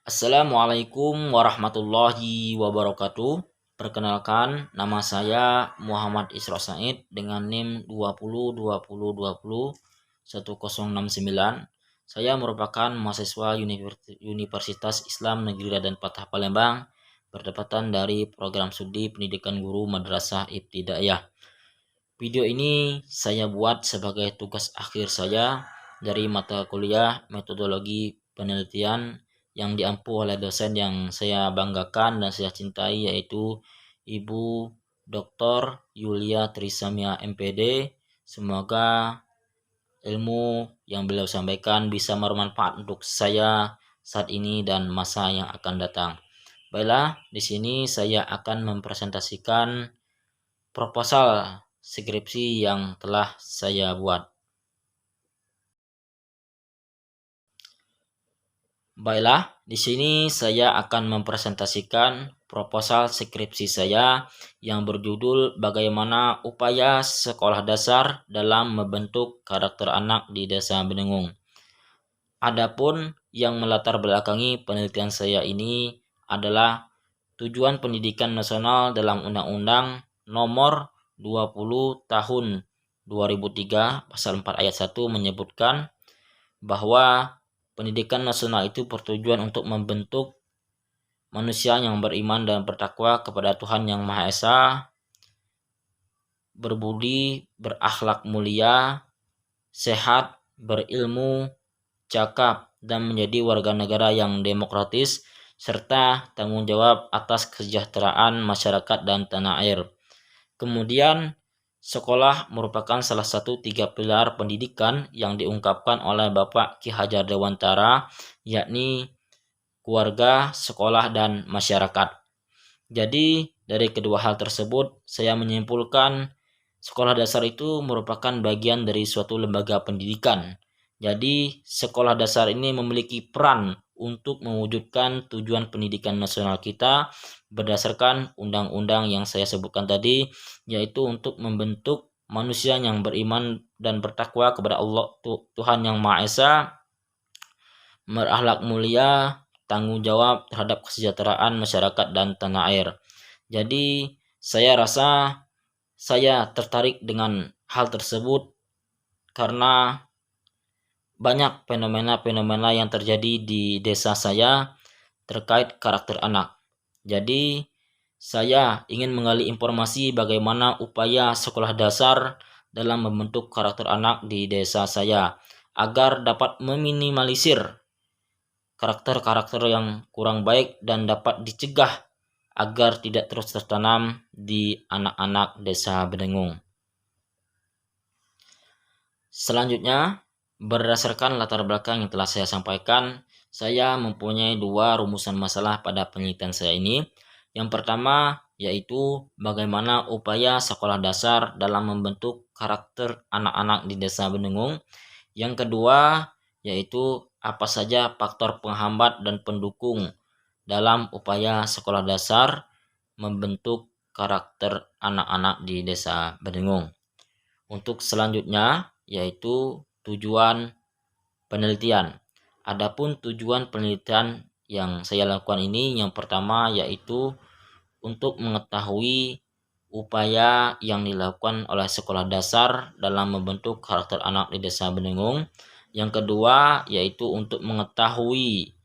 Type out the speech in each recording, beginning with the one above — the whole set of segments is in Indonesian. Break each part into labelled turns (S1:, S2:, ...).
S1: Assalamualaikum warahmatullahi wabarakatuh. Perkenalkan, nama saya Muhammad Isra Said dengan NIM 2020202109. Saya merupakan mahasiswa Universitas Islam Negeri Raden Patah Palembang, berdapatan dari program studi pendidikan guru Madrasah Ibtidaiyah. Video ini saya buat sebagai tugas akhir saya dari mata kuliah metodologi penelitian yang diampu oleh dosen yang saya banggakan dan saya cintai, yaitu Ibu Dr. Yulia Trisamia MPD. Semoga ilmu yang beliau sampaikan bisa bermanfaat untuk saya saat ini dan masa yang akan datang. Baiklah, di sini saya akan mempresentasikan proposal skripsi yang telah saya buat. Baiklah, di sini saya akan mempresentasikan proposal skripsi saya yang berjudul Bagaimana Upaya Sekolah Dasar dalam Membentuk Karakter Anak di Desa Benengung. Adapun yang melatar belakangi penelitian saya ini adalah tujuan pendidikan nasional dalam Undang-Undang Nomor 20 Tahun 2003 Pasal 4 Ayat 1 menyebutkan bahwa pendidikan nasional itu bertujuan untuk membentuk manusia yang beriman dan bertakwa kepada Tuhan Yang Maha Esa, berbudi, berakhlak mulia, sehat, berilmu, cakap, dan menjadi warga negara yang demokratis, serta tanggung jawab atas kesejahteraan masyarakat dan tanah air. Kemudian, sekolah merupakan salah satu 3 pilar pendidikan yang diungkapkan oleh Bapak Ki Hajar Dewantara, yakni keluarga, sekolah, dan masyarakat. Jadi, dari kedua hal tersebut, saya menyimpulkan sekolah dasar itu merupakan bagian dari suatu lembaga pendidikan. Jadi, sekolah dasar ini memiliki peran untuk mewujudkan tujuan pendidikan nasional kita berdasarkan undang-undang yang saya sebutkan tadi, yaitu untuk membentuk manusia yang beriman dan bertakwa kepada Allah Tuhan Yang Maha Esa, berakhlak mulia, tanggung jawab terhadap kesejahteraan masyarakat dan tanah air. Jadi, saya rasa saya tertarik dengan hal tersebut karena banyak fenomena-fenomena yang terjadi di desa saya terkait karakter anak. Jadi, saya ingin menggali informasi bagaimana upaya sekolah dasar dalam membentuk karakter anak di desa saya agar dapat meminimalisir karakter-karakter yang kurang baik dan dapat dicegah agar tidak terus tertanam di anak-anak desa Benengung. Selanjutnya, berdasarkan latar belakang yang telah saya sampaikan, saya mempunyai 2 rumusan masalah pada penelitian saya ini. Yang pertama yaitu bagaimana upaya sekolah dasar dalam membentuk karakter anak-anak di desa Benengung. Yang kedua yaitu apa saja faktor penghambat dan pendukung dalam upaya sekolah dasar membentuk karakter anak-anak di desa Benengung. Untuk selanjutnya yaitu tujuan penelitian. Adapun tujuan penelitian yang saya lakukan ini, yang pertama yaitu untuk mengetahui upaya yang dilakukan oleh sekolah dasar dalam membentuk karakter anak di desa Benengung. Yang kedua yaitu untuk mengetahui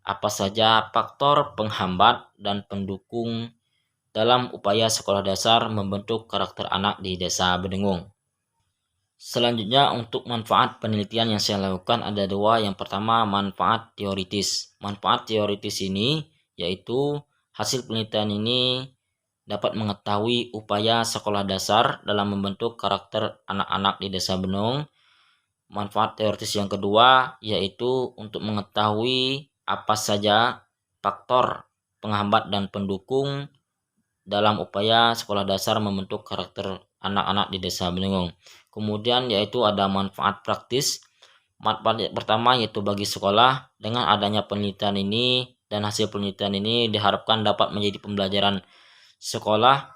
S1: apa saja faktor penghambat dan pendukung dalam upaya sekolah dasar membentuk karakter anak di desa Benengung. Selanjutnya, untuk manfaat penelitian yang saya lakukan ada 2. Yang pertama, manfaat teoritis. Manfaat teoritis ini yaitu hasil penelitian ini dapat mengetahui upaya sekolah dasar dalam membentuk karakter anak-anak di desa Benengung. Manfaat teoritis yang kedua yaitu untuk mengetahui apa saja faktor penghambat dan pendukung dalam upaya sekolah dasar membentuk karakter anak-anak di desa Benengung. Kemudian yaitu ada manfaat praktis. Manfaat pertama yaitu bagi sekolah, dengan adanya penelitian ini dan hasil penelitian ini diharapkan dapat menjadi pembelajaran sekolah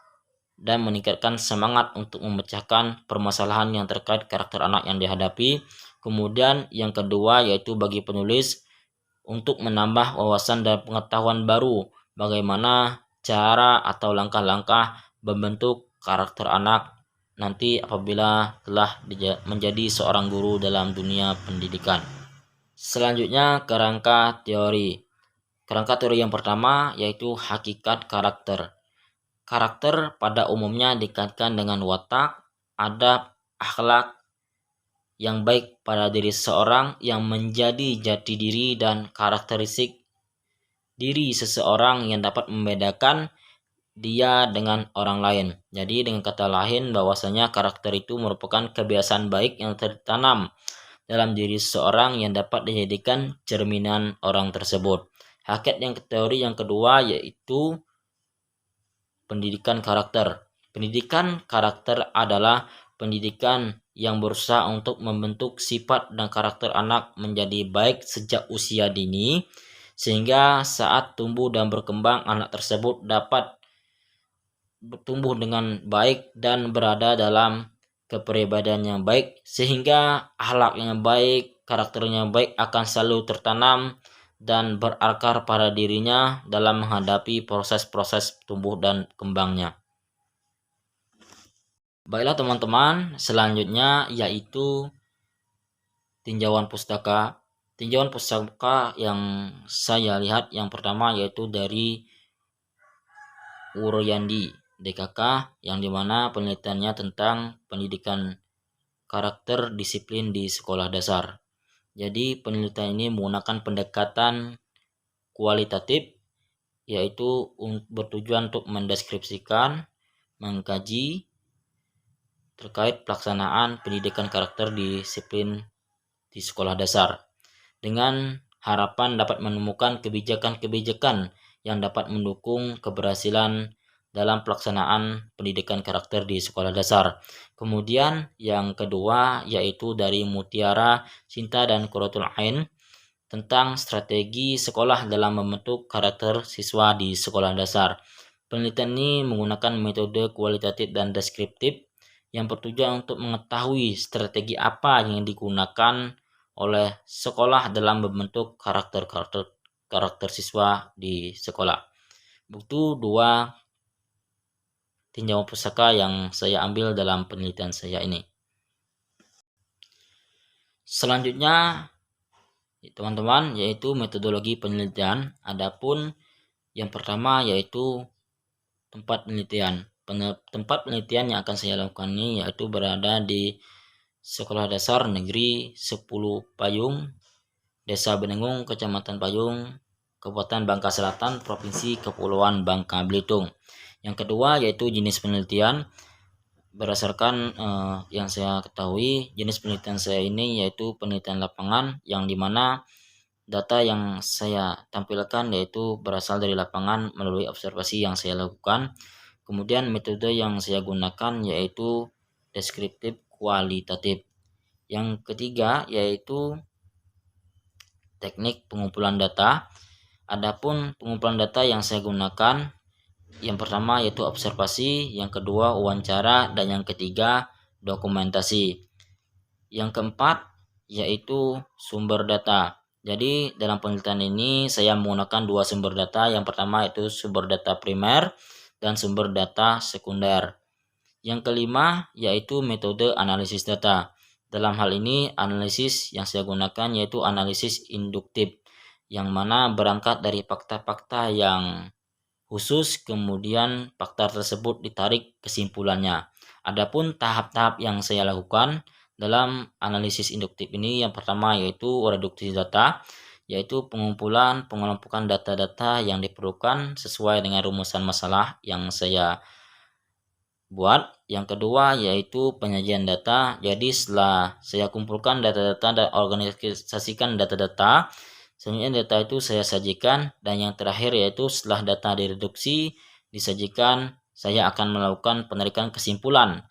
S1: dan meningkatkan semangat untuk memecahkan permasalahan yang terkait karakter anak yang dihadapi. Kemudian yang kedua yaitu bagi penulis, untuk menambah wawasan dan pengetahuan baru bagaimana cara atau langkah-langkah membentuk karakter anak nanti apabila telah menjadi seorang guru dalam dunia pendidikan. Selanjutnya, kerangka teori. Kerangka teori yang pertama yaitu hakikat karakter. Karakter pada umumnya dikaitkan dengan watak, adab, akhlak yang baik pada diri seseorang yang menjadi jati diri dan karakteristik diri seseorang yang dapat membedakan dia dengan orang lain. Jadi dengan kata lain bahwasanya karakter itu merupakan kebiasaan baik yang tertanam dalam diri seseorang yang dapat dijadikan cerminan orang tersebut. Hakikat yang teori yang kedua yaitu pendidikan karakter. Pendidikan karakter adalah pendidikan yang berusaha untuk membentuk sifat dan karakter anak menjadi baik sejak usia dini, sehingga saat tumbuh dan berkembang anak tersebut dapat bertumbuh dengan baik dan berada dalam kepribadian yang baik, sehingga akhlaknya baik, karakternya baik akan selalu tertanam dan berakar pada dirinya dalam menghadapi proses-proses tumbuh dan kembangnya. Baiklah teman-teman, selanjutnya yaitu tinjauan pustaka. Tinjauan pustaka yang saya lihat yang pertama yaitu dari Wuryandi DKK, yang dimana penelitiannya tentang pendidikan karakter disiplin di sekolah dasar. Jadi penelitian ini menggunakan pendekatan kualitatif, yaitu bertujuan untuk mendeskripsikan, mengkaji terkait pelaksanaan pendidikan karakter disiplin di sekolah dasar, dengan harapan dapat menemukan kebijakan-kebijakan yang dapat mendukung keberhasilan dalam pelaksanaan pendidikan karakter di sekolah dasar. Kemudian yang kedua yaitu dari Mutiara Sinta dan Qurratul Ain tentang strategi sekolah dalam membentuk karakter siswa di sekolah dasar. Penelitian ini menggunakan metode kualitatif dan deskriptif yang bertujuan untuk mengetahui strategi apa yang digunakan oleh sekolah dalam membentuk karakter siswa di sekolah. Itu dua tinjauan pustaka yang saya ambil dalam penelitian saya ini. Selanjutnya teman-teman yaitu metodologi penelitian. Adapun yang pertama yaitu tempat penelitian. Tempat penelitian yang akan saya lakukan ini yaitu berada di Sekolah Dasar Negeri 10 Payung, Desa Benengung, Kecamatan Payung, Kabupaten Bangka Selatan, Provinsi Kepulauan Bangka Belitung. Yang kedua yaitu jenis penelitian. Berdasarkan yang saya ketahui, jenis penelitian saya ini yaitu penelitian lapangan, yang dimana data yang saya tampilkan yaitu berasal dari lapangan melalui observasi yang saya lakukan. Kemudian metode yang saya gunakan yaitu deskriptif kualitatif. Yang ketiga yaitu teknik pengumpulan data. Adapun pengumpulan data yang saya gunakan yang pertama yaitu observasi, yang kedua wawancara, dan yang ketiga dokumentasi. Yang keempat yaitu sumber data. Jadi dalam penelitian ini saya menggunakan dua sumber data. Yang pertama yaitu sumber data primer dan sumber data sekunder. Yang kelima yaitu metode analisis data. Dalam hal ini analisis yang saya gunakan yaitu analisis induktif, yang mana berangkat dari fakta-fakta yang khusus, kemudian fakta tersebut ditarik kesimpulannya. Adapun tahap-tahap yang saya lakukan dalam analisis induktif ini, yang pertama yaitu reduksi data, yaitu pengumpulan pengelompokan data-data yang diperlukan sesuai dengan rumusan masalah yang saya buat. Yang kedua yaitu penyajian data. Jadi setelah saya kumpulkan data-data dan organisasikan data-data, selanjutnya data itu saya sajikan, dan yang terakhir yaitu setelah data direduksi disajikan, saya akan melakukan penarikan kesimpulan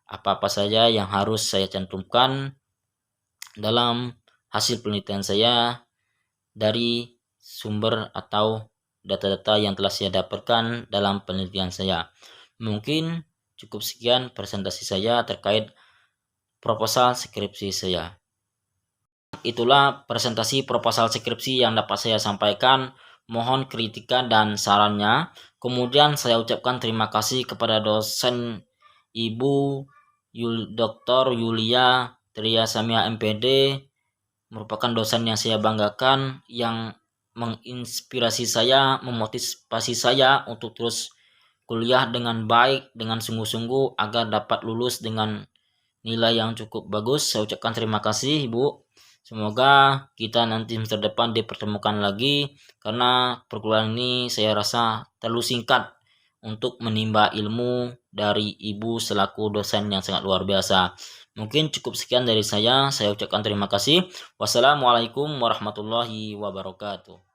S1: apa-apa saja yang harus saya cantumkan dalam hasil penelitian saya dari sumber atau data-data yang telah saya dapatkan dalam penelitian saya. Mungkin cukup sekian presentasi saya terkait proposal skripsi saya. itulah presentasi proposal skripsi yang dapat saya sampaikan. Mohon kritikan dan sarannya. Kemudian saya ucapkan terima kasih kepada dosen Ibu Dr. Yulia Triasamia MPD, merupakan dosen yang saya banggakan, yang menginspirasi saya, memotivasi saya untuk terus kuliah dengan baik, dengan sungguh-sungguh agar dapat lulus dengan nilai yang cukup bagus. Saya ucapkan terima kasih Ibu. Semoga kita nanti semester depan dipertemukan lagi, karena perkuliahan ini saya rasa terlalu singkat untuk menimba ilmu dari Ibu selaku dosen yang sangat luar biasa. Mungkin cukup sekian dari saya ucapkan terima kasih. Wassalamualaikum warahmatullahi wabarakatuh.